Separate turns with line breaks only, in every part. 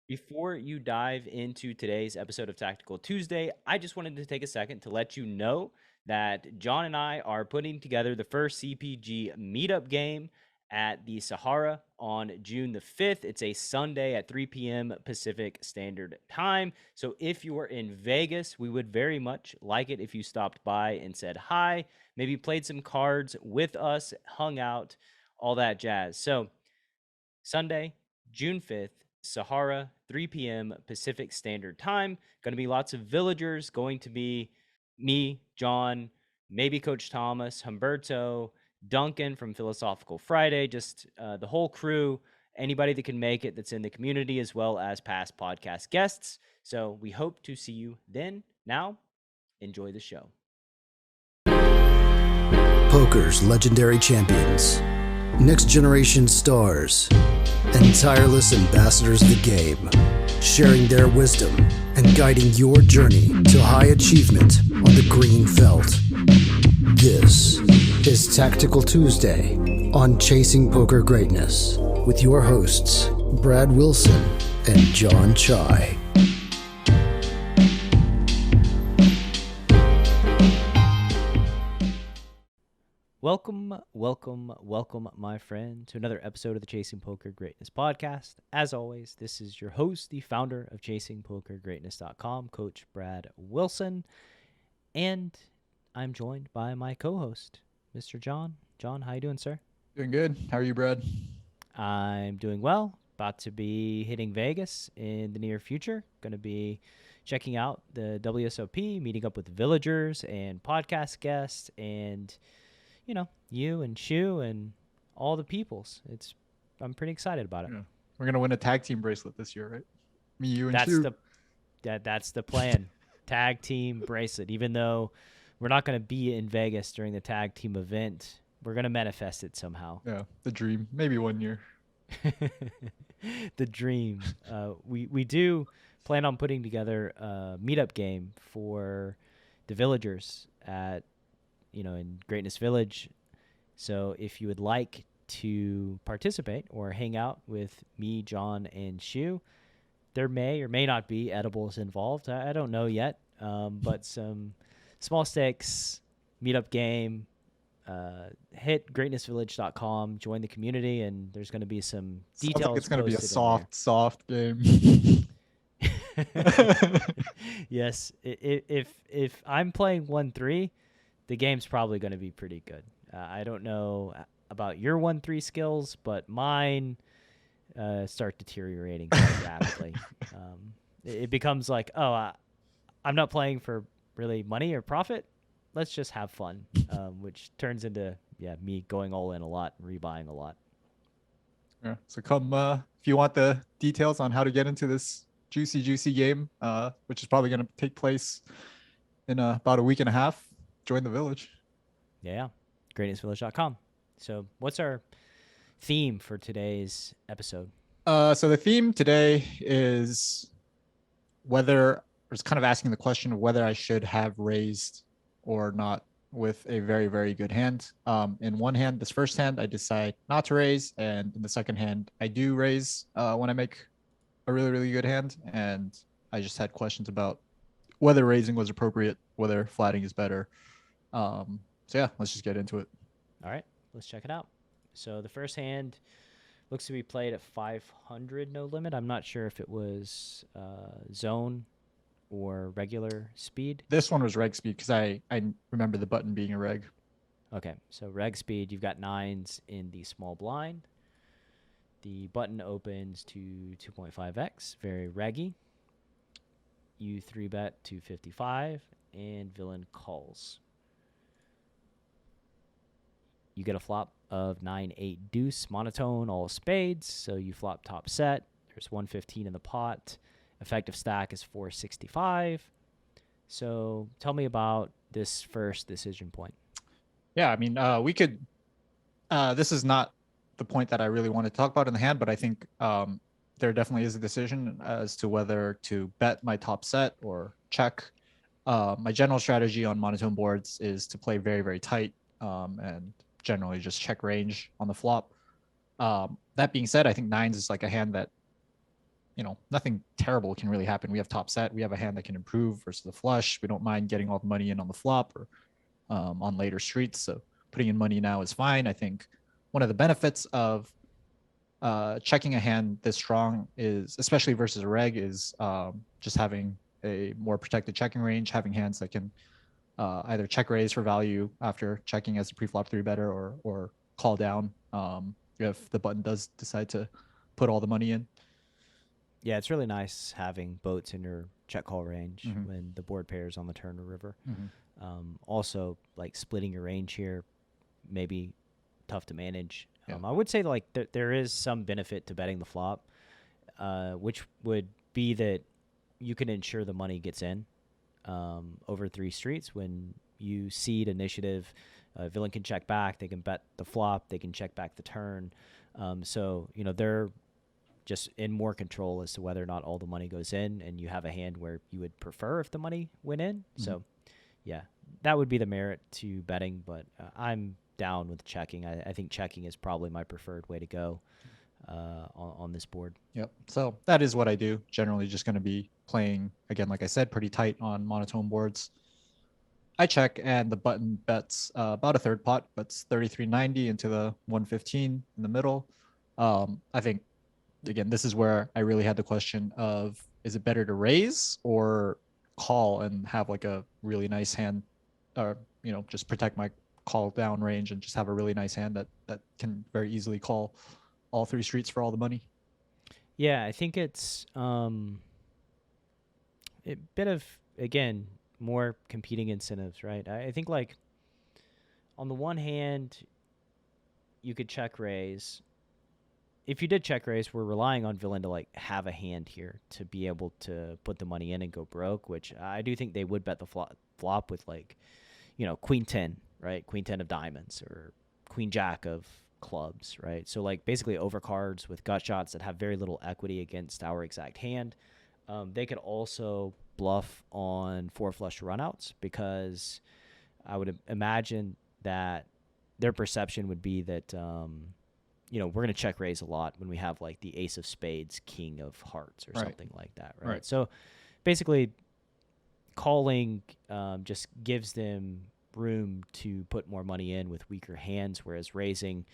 Before you dive into today's episode of Tactical Tuesday, I just wanted to take a second to let you know that John and I are putting together the first CPG meetup game at the Sahara on June the 5th. It's a Sunday at 3 p.m. Pacific Standard Time. So if you are in Vegas, we would very much like it if you stopped by and said hi, maybe played some cards with us, hung out, all that jazz. So Sunday, June 5th, Sahara, 3 p.m. Pacific Standard Time. Going to be lots of villagers, going to be me, John, maybe Coach Thomas, Humberto, Duncan from Philosophical Friday, just the whole crew, anybody that can make it that's in the community, as well as past podcast guests. So we hope to see you then. Now, enjoy the show.
Poker's legendary champions, next generation stars, and tireless ambassadors of the game, sharing their wisdom and guiding your journey to high achievement on the green felt. This is Tactical Tuesday on Chasing Poker Greatness with your hosts, Brad Wilson and Jon Chai.
Welcome, my friend, to another episode of the Chasing Poker Greatness podcast. As always, this is your host, the founder of ChasingPokerGreatness.com, Coach Brad Wilson, and I'm joined by my co-host, Mr. John. John, how you doing, sir?
Doing good. How are you, Brad?
I'm doing well. About to be hitting Vegas in the near future. Going to be checking out the WSOP, meeting up with villagers and podcast guests, and you and Shu and all the peoples. I'm pretty excited about it.
Yeah. We're gonna win a tag team bracelet this year, right? Me, you, and Shu.
That's the plan. Tag team bracelet. Even though we're not gonna be in Vegas during the tag team event, we're gonna manifest it somehow.
Yeah, the dream. Maybe 1 year.
The dream. We do plan on putting together a meetup game for the villagers at in Greatness Village. So if you would like to participate or hang out with me, John, and Shu, there may or may not be edibles involved. I don't know yet, but some small stakes meetup game. Hit greatnessvillage.com, join the community, and there's going to be some details.
Sounds like it's going to be a soft game.
Yes, if I'm playing 1-3, the game's probably going to be pretty good. I don't know about your 1-3 skills, but mine start deteriorating quite rapidly. It becomes like, I'm not playing for really money or profit. Let's just have fun, which turns into me going all in a lot, rebuying a lot.
Yeah. So come if you want the details on how to get into this juicy game, which is probably going to take place in about a week and a half. Join the village.
Yeah, greatnessvillage.com. So what's our theme for today's episode?
So the theme today is kind of asking the question of whether I should have raised or not with a very, very good hand. In one hand, this first hand, I decide not to raise. And in the second hand, I do raise when I make a really, really good hand. And I just had questions about whether raising was appropriate, whether flatting is better. So yeah, let's just get into it.
All right, let's check it out. So the first hand looks to be played at 500 no limit. I'm not sure if it was zone or regular speed.
This one was reg speed because I remember the button being a reg.
Okay, so reg speed, you've got 9s in the small blind. The button opens to 2.5x, very reggy. You 3-bet to 55, and villain calls. You get a flop of 9-8 deuce, monotone, all spades, so you flop top set. There's 115 in the pot. Effective stack is 465. So tell me about this first decision point.
Yeah, I mean, we could, this is not the point that I really want to talk about in the hand, but I think there definitely is a decision as to whether to bet my top set or check. My general strategy on monotone boards is to play very, very tight and generally just check range on the flop. That being said, I think nines is like a hand that nothing terrible can really happen. We have top set. We have a hand that can improve versus the flush. We don't mind getting all the money in on the flop or on later streets. So putting in money now is fine. I think one of the benefits of checking a hand this strong is, especially versus a reg, is just having a more protected checking range, having hands that can either check raise for value after checking as a pre-flop three better, or call down if the button does decide to put all the money in.
Yeah, it's really nice having boats in your check call range when the board pairs on the turn or river. Also, like splitting your range here, maybe tough to manage. I would say like there is some benefit to betting the flop, which would be that you can ensure the money gets in over three streets. When you seed initiative, villain can check back, they can bet the flop, they can check back the turn. So, they're just in more control as to whether or not all the money goes in, and you have a hand where you would prefer if the money went in. So, yeah, that would be the merit to betting, but I'm down with checking. I think checking is probably my preferred way to go on this board.
Yep. So that is what I do. Generally just going to be playing, again, like I said, pretty tight on monotone boards. I check, and the button bets about a third pot, bets 33.90 into the 115 in the middle. I think, again, this is where I really had the question of, is it better to raise or call and have like a really nice hand, or just protect my call down range and just have a really nice hand that can very easily call all three streets for all the money?
Yeah, I think it's a bit of, again, more competing incentives, right? I think like on the one hand, you could check raise. If you did check raise, we're relying on villain to like have a hand here to be able to put the money in and go broke, which I do think they would bet the flop with like, queen 10, right? Queen 10 of diamonds or queen jack of clubs, right? So like basically overcards with gut shots that have very little equity against our exact hand. They could also bluff on four flush runouts, because I would imagine that their perception would be that we're going to check raise a lot when we have like the ace of spades, king of hearts, or something like that, right? So basically calling just gives them room to put more money in with weaker hands, whereas raising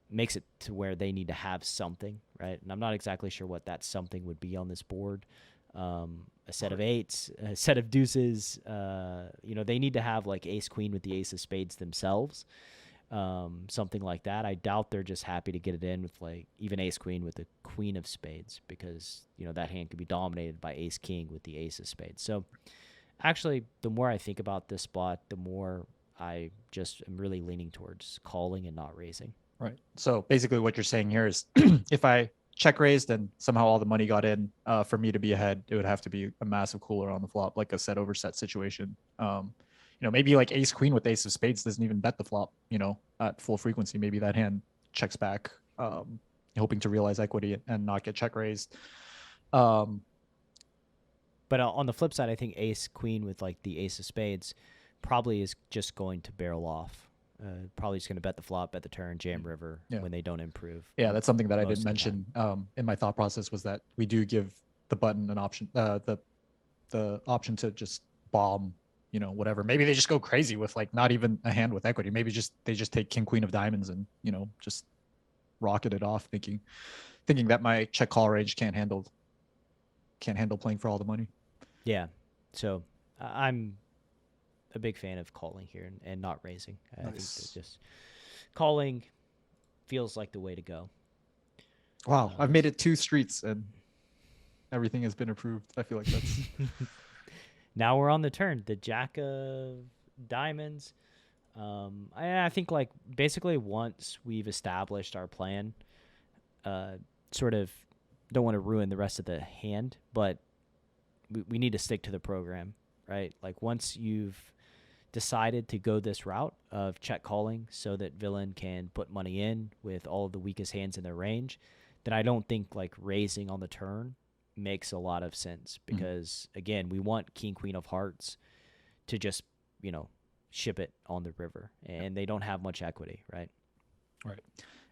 makes it to where they need to have something, right? And I'm not exactly sure what that something would be on this board. A set of eights, a set of deuces. They need to have like ace queen with the ace of spades themselves, something like that. I doubt they're just happy to get it in with like even ace queen with the queen of spades, because that hand could be dominated by ace king with the ace of spades. So actually, the more I think about this spot, the more I just am really leaning towards calling and not raising.
Right. So basically what you're saying here is if I check raised and somehow all the money got in, for me to be ahead, it would have to be a massive cooler on the flop, like a set over set situation. Maybe like ace queen with ace of spades doesn't even bet the flop, at full frequency. Maybe that hand checks back, hoping to realize equity and not get check raised.
But on the flip side, I think ace queen with like the ace of spades probably is just going to barrel off. Probably just going to bet the flop, bet the turn, jam river when they don't improve.
Yeah, that's something that I didn't mention in my thought process, was that we do give the button an option, the option to just bomb, whatever. Maybe they just go crazy with like not even a hand with equity. Maybe they just take king queen of diamonds and just rocket it off, thinking that my check call range can't handle playing for all the money.
Yeah, so I'm a big fan of calling here and not raising. I think that just calling feels like the way to go.
Wow, I've made it 2 streets and everything has been approved. I feel like that's
now we're on the turn, the jack of diamonds. I think like basically once we've established our plan, sort of don't want to ruin the rest of the hand, but we need to stick to the program, right? Like once you've decided to go this route of check calling so that villain can put money in with all of the weakest hands in their range, then I don't think like raising on the turn makes a lot of sense, because again, we want king queen of hearts to just ship it on the river, and they don't have much equity, right?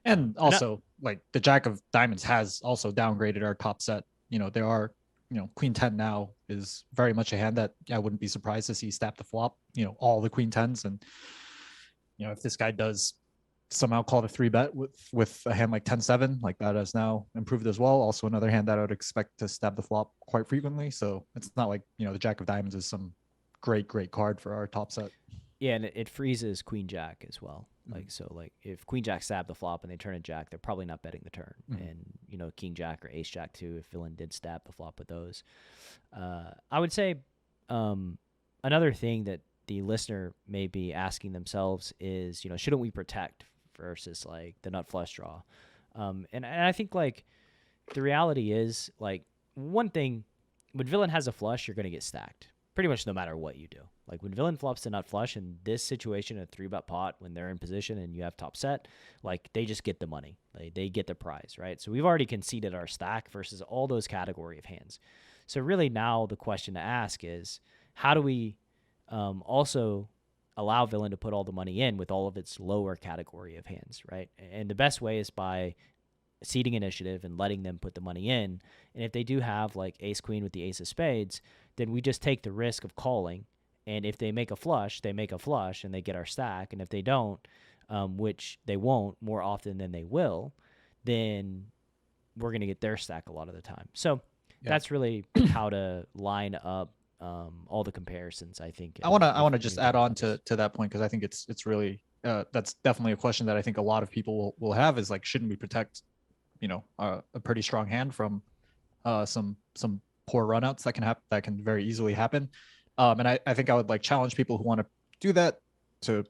And also, like the Jack of Diamonds has also downgraded our top set. There are, Queen 10 now is very much a hand that I wouldn't be surprised to see stap the flop, all the Queen 10s. And, if this guy does somehow call the 3-bet with a hand like 10-7, like that has now improved as well. Also another hand that I would expect to stab the flop quite frequently. So it's not like, the Jack of Diamonds is some great card for our top set.
Yeah, and it freezes Queen Jack as well. Like if Queen Jack stab the flop and they turn a Jack, they're probably not betting the turn. And King Jack or Ace Jack too, if villain did stab the flop with those. I would say another thing that the listener may be asking themselves is, shouldn't we protect versus like the nut flush draw? And I think like the reality is like one thing, when villain has a flush, you're going to get stacked pretty much no matter what you do. Like when villain flops the nut flush in this situation, a 3-bet pot, when they're in position and you have top set, like they just get the money. They get the prize, right? So we've already conceded our stack versus all those category of hands. So really now the question to ask is, how do we also allow villain to put all the money in with all of its lower category of hands, right? And the best way is by seeding initiative and letting them put the money in. And if they do have like ace queen with the ace of spades, then we just take the risk of calling. And if they make a flush, they make a flush and they get our stack. And if they don't, which they won't more often than they will, then we're going to get their stack a lot of the time. So that's really how to line up all the comparisons, I think.
I want to just add on to that point, because I think it's really that's definitely a question that I think a lot of people will have, is like, shouldn't we protect a pretty strong hand from some poor runouts that can very easily happen. And I think I would like challenge people who want to do that to,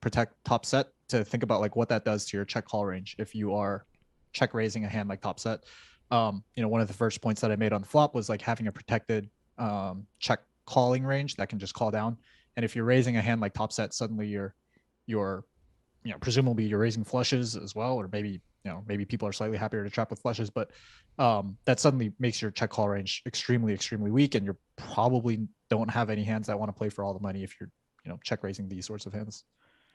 protect top set, to think about like what that does to your check call range. If you are check raising a hand like top set, one of the first points that I made on the flop was like having a protected check calling range that can just call down. And if you're raising a hand like top set, suddenly you're presumably you're raising flushes as well, or maybe people are slightly happier to trap with flushes, but that suddenly makes your check call range extremely weak, and you probably don't have any hands that want to play for all the money if you're check raising these sorts of hands.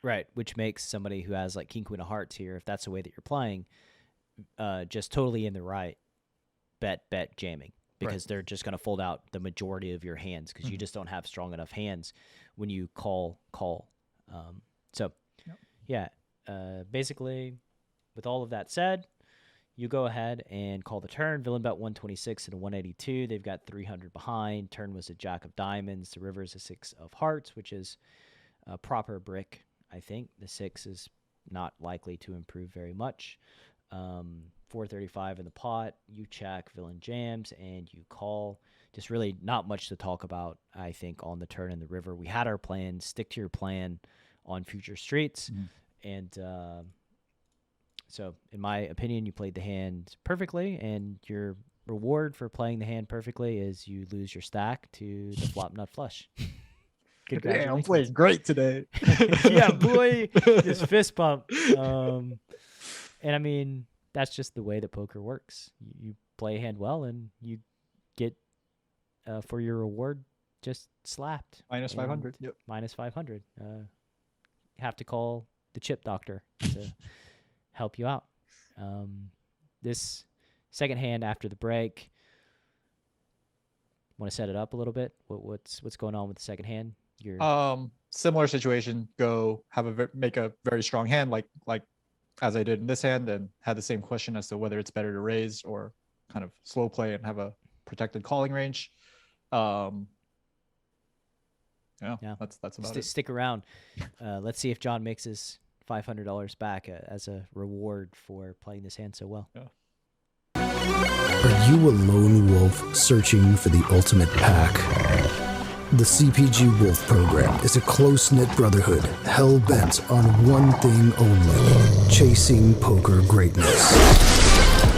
Right, which makes somebody who has like king queen of hearts here, if that's the way that you're playing, just totally in the right bet jamming, because they're just going to fold out the majority of your hands, because you just don't have strong enough hands when you call. Basically, with all of that said, you go ahead and call the turn. Villain bet 126 and 182. They've got 300 behind. Turn was a Jack of Diamonds. The river is a 6 of Hearts, which is a proper brick, I think. The 6 is not likely to improve very much. 435 in the pot. You check, villain jams, and you call. Just really not much to talk about, I think, on the turn and the river. We had our plan. Stick to your plan on future streets. And so in my opinion, you played the hand perfectly, and your reward for playing the hand perfectly is you lose your stack to the flop nut flush.
Yeah, I'm playing great today.
Yeah, boy, just fist bump. And I mean, that's just the way that poker works. You play a hand well, and you get for your reward just slapped.
Minus 500. Yep.
Minus 500. Have to call the chip doctor to help you out. This second hand after the break, want to set it up a little bit? What's going on with the second hand?
Similar situation. Go make a very strong hand like as I did in this hand, and had the same question as to whether it's better to raise or kind of slow play and have a protected calling range. That's about it.
Stick around. Let's see if Jon makes his $500 back as a reward for playing this hand so well.
Yeah.
Are you a lone wolf searching for the ultimate pack? The CPG Wolf program is a close-knit brotherhood hell-bent on one thing only: chasing poker greatness.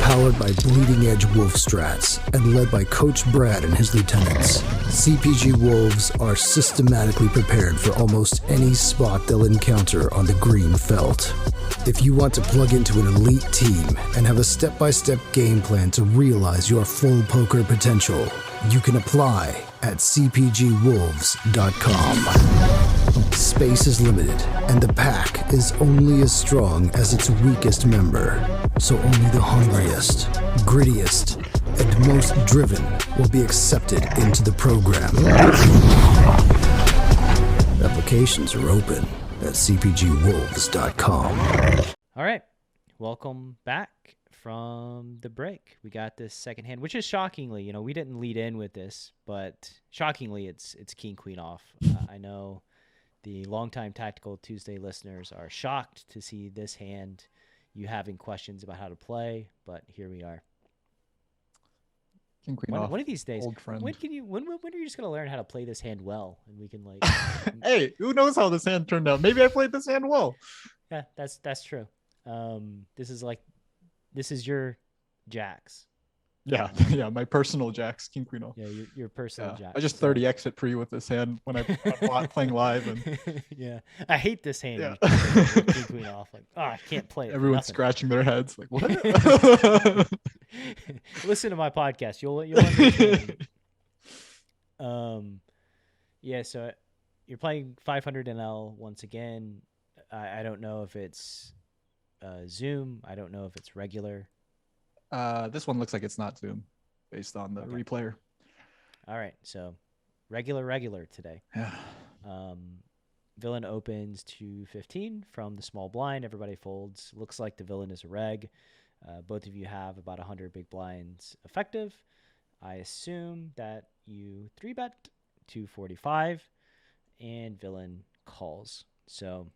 Powered by bleeding-edge wolf strats and led by Coach Brad and his lieutenants, CPG Wolves are systematically prepared for almost any spot they'll encounter on the green felt. If you want to plug into an elite team and have a step-by-step game plan to realize your full poker potential, you can apply at cpgwolves.com. Space is limited, and the pack is only as strong as its weakest member. So only the hungriest, grittiest, and most driven will be accepted into the program. Applications are open at cpgwolves.com.
All right. Welcome back from the break. We got this second hand, which is shockingly, we didn't lead in with this, but shockingly, it's king queen off. I know the longtime Tactical Tuesday listeners are shocked to see this hand, you having questions about how to play, but here we are.
King queen off.
One of these days,
old friend.
when are you just gonna learn how to play this hand well, and we can like?
Hey, who knows how this hand turned out? Maybe I played this hand well.
Yeah, that's true. This is your jacks.
Yeah, yeah, my personal jacks, king queen off.
Yeah, your personal jacks.
I just 30 exit pre with this hand when I'm playing live, and
yeah, I hate this hand.
Yeah.
King queen off, like I can't play it.
Everyone's scratching their heads, like what?
Listen to my podcast. You'll understand. Yeah. So you're playing 500 NL once again. I don't know if it's Zoom. I don't know if it's regular.
This one looks like it's not Zoom, based on the replayer.
All right, so regular today.
Yeah.
Villain opens to 15 from the small blind. Everybody folds. Looks like the villain is a reg. Both of you have about 100 big blinds effective. I assume that you 3-bet to 45, and villain calls. So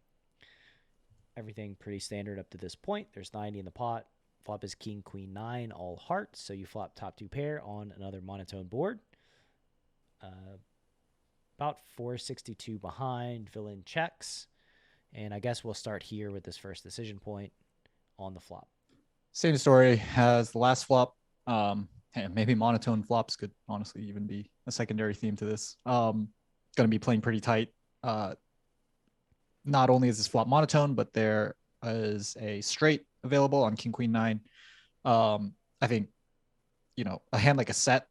everything pretty standard up to this point. There's 90 in the pot. Flop is king, queen, 9, all hearts. So you flop top 2 pair on another monotone board. About 462 behind. Villain checks. And I guess we'll start here with this first decision point on the flop.
Same story as the last flop. And maybe monotone flops could honestly even be a secondary theme to this. Going to be playing pretty tight. Not only is this flop monotone, but there is a straight available on king queen 9. I think a hand like a set,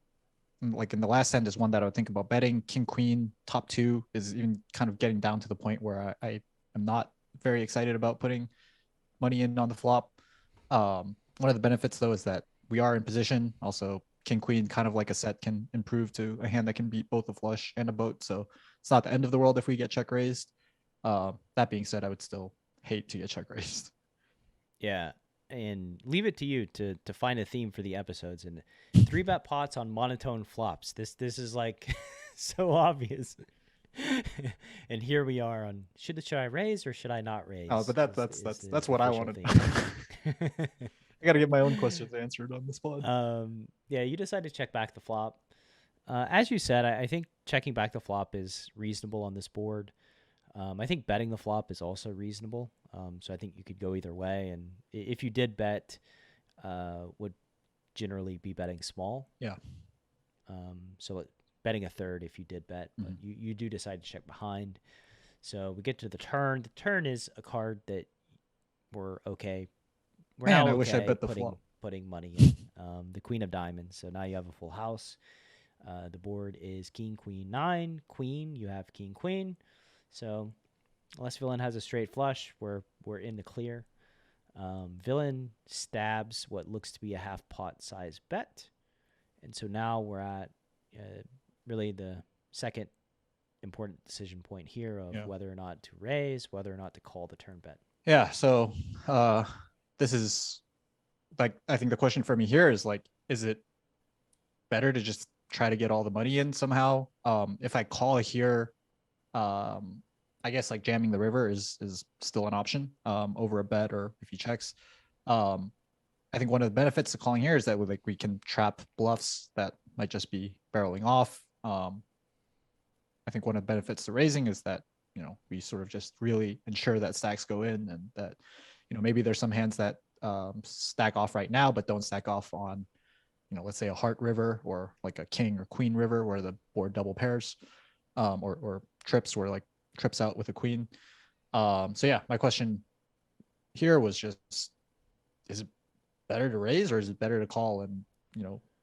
like in the last hand, is one that I would think about betting. King queen top 2 is even kind of getting down to the point where I am not very excited about putting money in on the flop. One of the benefits though is that we are in position. Also, king queen kind of like a set can improve to a hand that can beat both a flush and a boat, so it's not the end of the world if we get check raised. That being said, I would still hate to get check raised.
Yeah, and leave it to you to find a theme for the episodes. And 3-bet pots on monotone flops. This is like so obvious. And here we are on should I raise or should I not raise?
Oh, but that's what I wanted. I got to get my own questions answered on this pod.
Yeah, you decide to check back the flop. As you said, I think checking back the flop is reasonable on this board. I think betting the flop is also reasonable. So I think you could go either way. And if you did bet, would generally be betting small.
Yeah.
So betting a third if you did bet, but you do decide to check behind. So we get to the turn. The turn is a card that we're okay.
I wish I bet the flop.
Putting money in. The queen of diamonds. So now you have a full house. The board is king, queen, 9, queen. You have king, queen. So unless villain has a straight flush, we're in the clear. Villain stabs what looks to be a half pot size bet. And so now we're at really the second important decision point here of whether or not to raise, whether or not to call the turn bet.
Yeah. So this is like, I think the question for me here is like, is it better to just try to get all the money in somehow? If I call here, I guess like jamming the river is still an option over a bet, or if he checks. I think one of the benefits of calling here is that we can trap bluffs that might just be barreling off. I think one of the benefits to raising is that we sort of just really ensure that stacks go in, and that maybe there's some hands that stack off right now but don't stack off on let's say a heart river or like a king or queen river where the board double pairs, or trips where like trips out with a queen. So yeah, my question here was just, is it better to raise or is it better to call and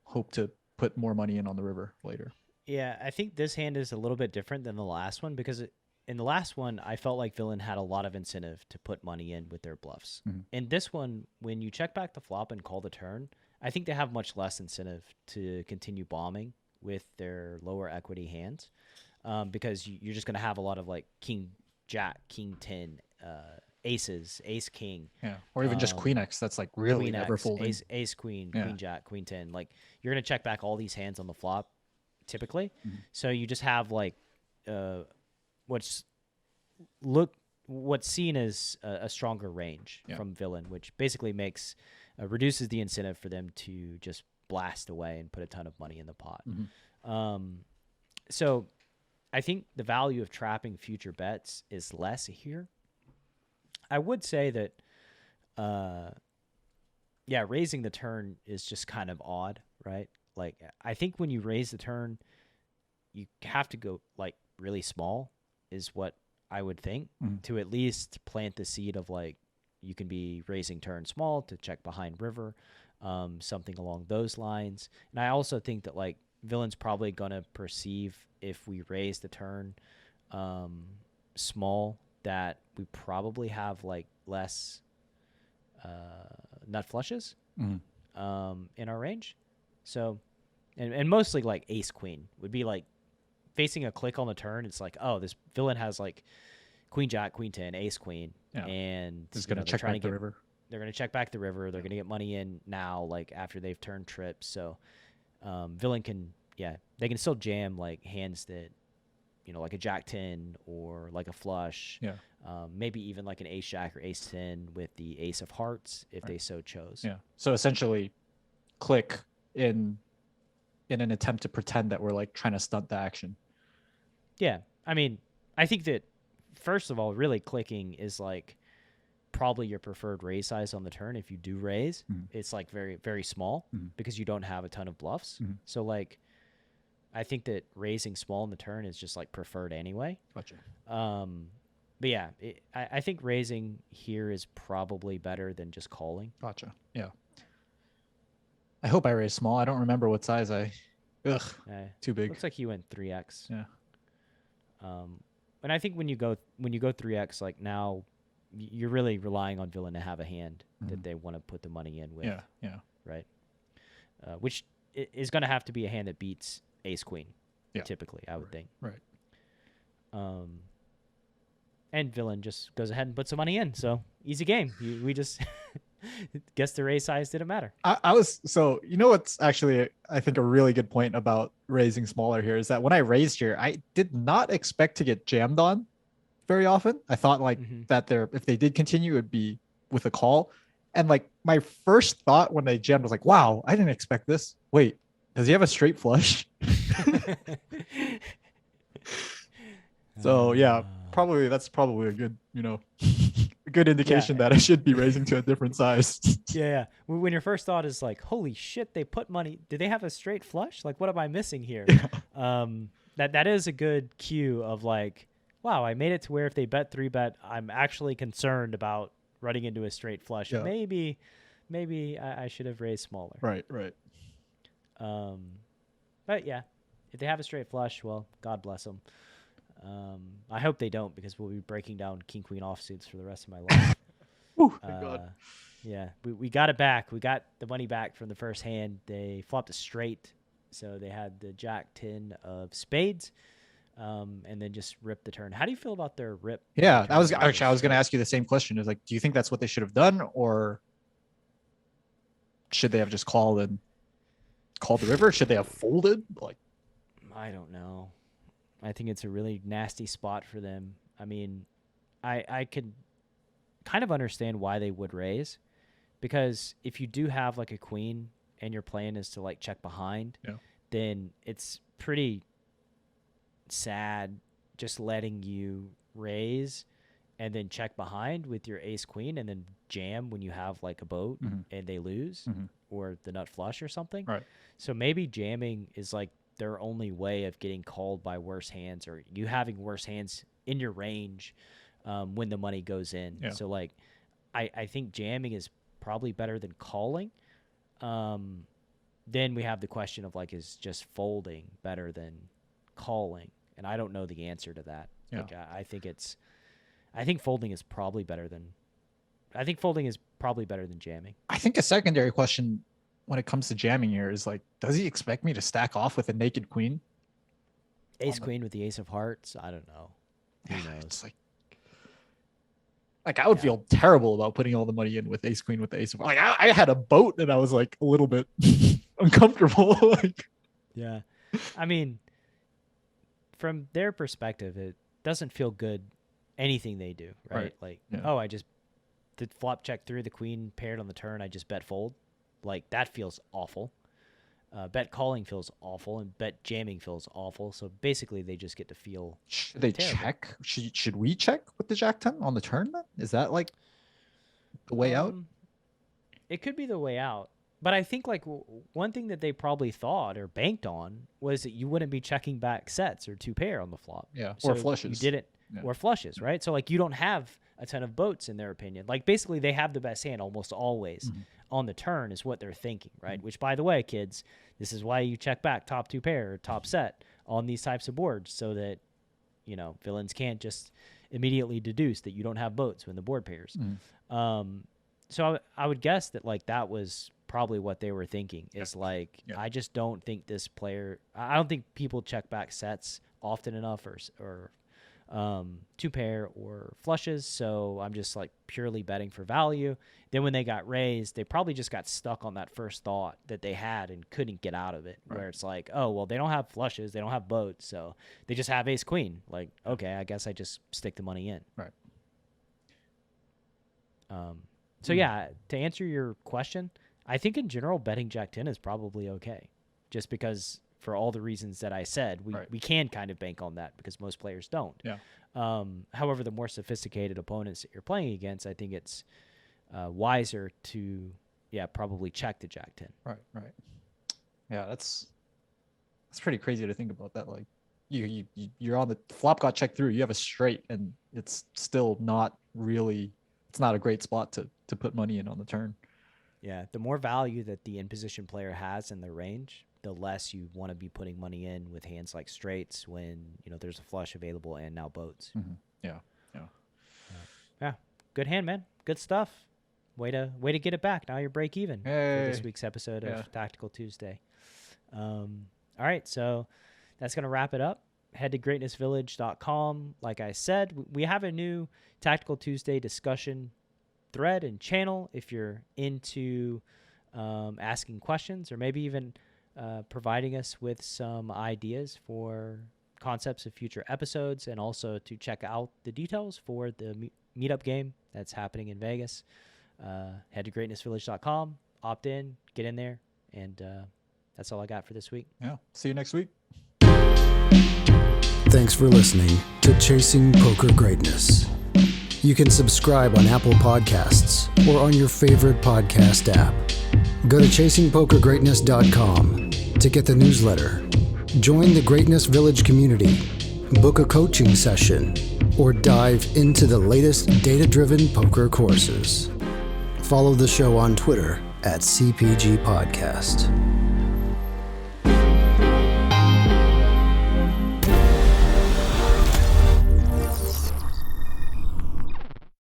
hope to put more money in on the river later?
Yeah, I think this hand is a little bit different than the last one because in the last one, I felt like villain had a lot of incentive to put money in with their bluffs. In this one, when you check back the flop and call the turn, I think they have much less incentive to continue bombing with their lower equity hands, because you're just going to have a lot of like king jack, king 10, aces, ace king,
or even just queen X. That's like really
queen
never
X,
folding.
ace queen, queen jack, queen 10. Like you're going to check back all these hands on the flop typically. So you just have like what's seen as a stronger range from villain, which basically makes reduces the incentive for them to just blast away and put a ton of money in the pot. So I think the value of trapping future bets is less here. I would say that raising the turn is just kind of odd, right? Like I think when you raise the turn, you have to go like really small is what I would think, to at least plant the seed of like you can be raising turn small to check behind river, something along those lines. And I also think that like villain's probably going to perceive if we raise the turn small that we probably have like less nut flushes in our range. So and mostly like ace queen would be like facing a click on the turn. It's like, oh, this villain has like queen jack, queen 10, ace queen, and
it's going to check back the river.
They're going to check back the river. They're going to get money in now, like after they've turned trips. So villain can, they can still jam like hands that, like a jack 10 or like a flush. Maybe even like an ace jack or ace 10 with the ace of hearts if they so chose.
So essentially click in an attempt to pretend that we're like trying to stunt the action.
I mean, I think that first of all, really clicking is like probably your preferred raise size on the turn. If you do raise, it's like very, very small because you don't have a ton of bluffs. So like, I think that raising small in the turn is just like preferred anyway.
Gotcha.
But yeah, I think raising here is probably better than just calling.
Gotcha. Yeah. I hope I raised small. I don't remember what size too big.
Looks like you went 3x.
Yeah.
And I think when you go 3x, like now you're really relying on villain to have a hand that they want to put the money in with.
Yeah.
Right. Which is going to have to be a hand that beats ace queen. Typically, I would think.
Right.
And villain just goes ahead and puts some money in. So easy game. We just guess the raise size didn't matter.
So you know what's actually I think a really good point about raising smaller here is that when I raised here, I did not expect to get jammed on very often. I thought like that if they did continue, it would be with a call. And like my first thought when they jammed was like, wow, I didn't expect this. Wait, does he have a straight flush? So yeah, that's probably a good, a good indication that I should be raising to a different size.
Yeah. When your first thought is like, holy shit, they put money. Did they have a straight flush? Like, what am I missing here? That is a good cue of like, wow, I made it to where if they bet 3-bet, I'm actually concerned about running into a straight flush. Yeah. Maybe I should have raised smaller.
Right.
But yeah, if they have a straight flush, well, God bless them. I hope they don't because we'll be breaking down king queen offsuits for the rest of my life.
Thank God.
Yeah, we got it back. We got the money back from the first hand. They flopped a straight, so they had the jack 10 of spades, and then just ripped the turn. How do you feel about their rip?
Yeah, I was going to ask you the same question. Is like, do you think that's what they should have done, or should they have just called the river? Should they have folded? Like,
I don't know. I think it's a really nasty spot for them. I mean, I could kind of understand why they would raise, because if you do have like a queen and your plan is to like check behind, then it's pretty sad just letting you raise and then check behind with your ace queen and then jam when you have like a boat and they lose or the nut flush or something.
Right.
So maybe jamming is like their only way of getting called by worse hands, or you having worse hands in your range when the money goes in. Yeah. So like, I think jamming is probably better than calling. Then we have the question of like, is just folding better than calling? and I don't know the answer to that.
Yeah.
Like, I think folding is probably better than jamming.
I think a secondary question when it comes to jamming here is like, does he expect me to stack off with a naked queen?
Ace queen with the ace of hearts. I don't know. Who knows?
It's like I would feel terrible about putting all the money in with ace queen with the ace of, like, I had a boat and I was like a little bit uncomfortable. Like,
yeah. I mean, from their perspective, it doesn't feel good, anything they do, right? Like, the flop check through, the queen paired on the turn, I just bet fold. Like, that feels awful. Bet calling feels awful, and bet jamming feels awful. So basically, they just get to feel.
Should they
terrible.
check? Should we check with the jack 10 on the turn then? Is that like the way out?
It could be the way out. But I think like one thing that they probably thought or banked on was that you wouldn't be checking back sets or two pair on the flop.
Yeah,
So
or flushes.
You didn't, or flushes, right? So like you don't have a ton of boats in their opinion. Like basically they have the best hand almost always on the turn is what they're thinking, right? Which by the way, kids, this is why you check back top two pair or top set on these types of boards so that, you know, villains can't just immediately deduce that you don't have boats when the board pairs. So I would guess that like that was probably what they were thinking is like, I just don't think this player, I don't think people check back sets often enough or two pair or flushes. So I'm just like purely betting for value. Then when they got raised, they probably just got stuck on that first thought that they had and couldn't get out of it where it's like, oh, well, they don't have flushes. They don't have boats. So they just have ace queen. Like, okay, I guess I just stick the money in.
Right.
So yeah, to answer your question, I think in general, betting Jack 10 is probably okay. Just because for all the reasons that I said, we can kind of bank on that because most players don't.
Yeah.
However, the more sophisticated opponents that you're playing against, I think it's wiser to, probably check the Jack 10.
Right. Yeah, that's pretty crazy to think about that. Like you're on the flop got checked through, you have a straight and it's still not really, it's not a great spot to put money in on the turn.
Yeah, the more value that the in-position player has in their range, the less you want to be putting money in with hands like straights when, you know, there's a flush available and now boats. Yeah, good hand, man. Good stuff. Way to get it back. Now you're break even for this week's episode of Tactical Tuesday. All right, so that's going to wrap it up. Head to greatnessvillage.com. Like I said, we have a new Tactical Tuesday discussion thread and channel if you're into asking questions or maybe even providing us with some ideas for concepts of future episodes, and also to check out the details for the meetup game that's happening in Vegas. Head to greatnessvillage.com, opt in, get in there, and that's all I got for this week.
Yeah, see you next week.
Thanks for listening to Chasing Poker Greatness. You can subscribe on Apple Podcasts or on your favorite podcast app. Go to chasingpokergreatness.com to get the newsletter. Join the Greatness Village community, book a coaching session, or dive into the latest data-driven poker courses. Follow the show on Twitter @CPG Podcast.